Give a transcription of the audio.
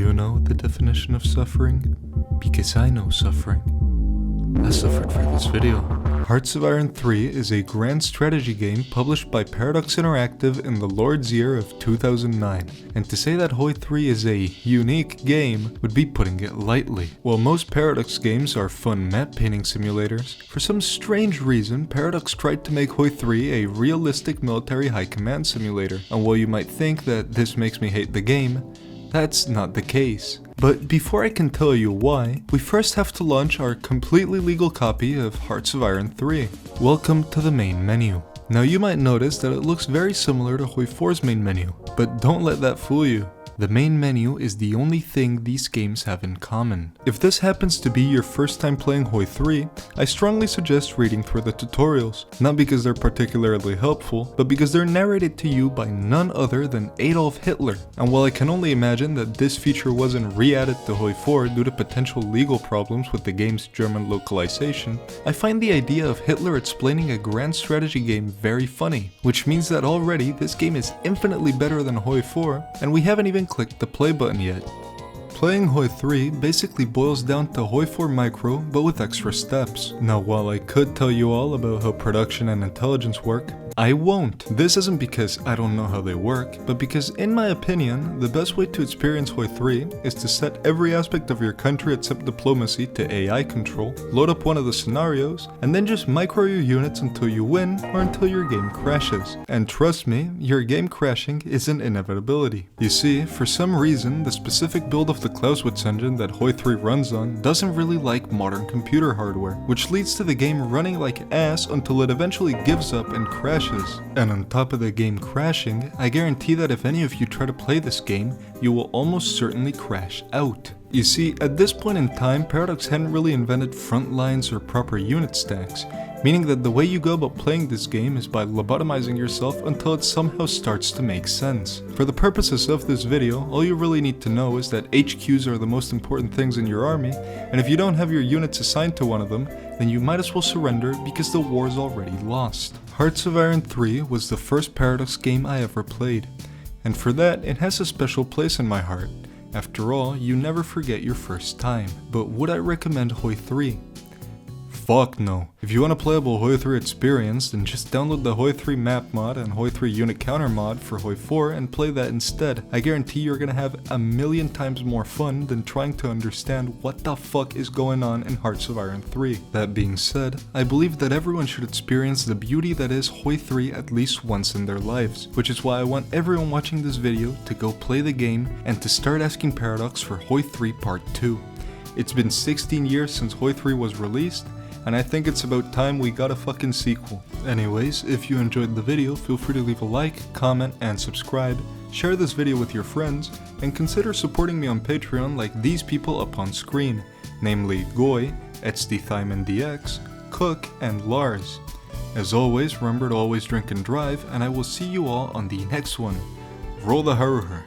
you know the definition of suffering? Because I know suffering. I suffered for this video. Hearts of Iron 3 is a grand strategy game published by Paradox Interactive in the Lord's year of 2009. And to say that Hoi 3 is a unique game would be putting it lightly. While most Paradox games are fun map painting simulators, for some strange reason Paradox tried to make Hoi 3 a realistic military high command simulator. And while you might think that this makes me hate the game, that's not the case. But before I can tell you why, we first have to launch our completely legal copy of Hearts of Iron 3. Welcome to the main menu. Now you might notice that it looks very similar to Hoi 4's main menu, but don't let that fool you. The main menu is the only thing these games have in common. If this happens to be your first time playing Hoi 3, I strongly suggest reading through the tutorials, not because they're particularly helpful, but because they're narrated to you by none other than Adolf Hitler. And while I can only imagine that this feature wasn't re-added to Hoi 4 due to potential legal problems with the game's German localization, I find the idea of Hitler explaining a grand strategy game very funny, which means that already this game is infinitely better than Hoi 4, and we haven't even clicked the play button yet. Playing Hoi 3 basically boils down to Hoi 4 Micro, but with extra steps. Now while I could tell you all about how production and intelligence work, I won't. This isn't because I don't know how they work, but because in my opinion, the best way to experience Hoi 3 is to set every aspect of your country except diplomacy to AI control, load up one of the scenarios, and then just micro your units until you win or until your game crashes. And trust me, your game crashing is an inevitability. You see, for some reason, the specific build of the Clausewitz engine that Hoi 3 runs on doesn't really like modern computer hardware, which leads to the game running like ass until it eventually gives up and crashes. And on top of the game crashing, I guarantee that if any of you try to play this game, you will almost certainly crash out. You see, at this point in time, Paradox hadn't really invented front lines or proper unit stacks, meaning that the way you go about playing this game is by lobotomizing yourself until it somehow starts to make sense. For the purposes of this video, all you really need to know is that HQs are the most important things in your army, and if you don't have your units assigned to one of them, then you might as well surrender because the war's already lost. Hearts of Iron 3 was the first Paradox game I ever played, and for that it has a special place in my heart. After all, you never forget your first time. But would I recommend Hoi 3? Fuck no. If you want a playable Hoi 3 experience, then just download the Hoi 3 map mod and Hoi 3 unit counter mod for Hoi 4 and play that instead. I guarantee you're gonna have a million times more fun than trying to understand what the fuck is going on in Hearts of Iron 3. That being said, I believe that everyone should experience the beauty that is Hoi 3 at least once in their lives, which is why I want everyone watching this video to go play the game and to start asking Paradox for Hoi 3 Part 2. It's been 16 years since Hoi 3 was released, and I think it's about time we got a fucking sequel. Anyways, if you enjoyed the video, feel free to leave a like, comment, and subscribe, share this video with your friends, and consider supporting me on Patreon like these people up on screen, namely Goy, EtzDThymanDX, Cook, and Lars. As always, remember to always drink and drive, and I will see you all on the next one. Roll the horror.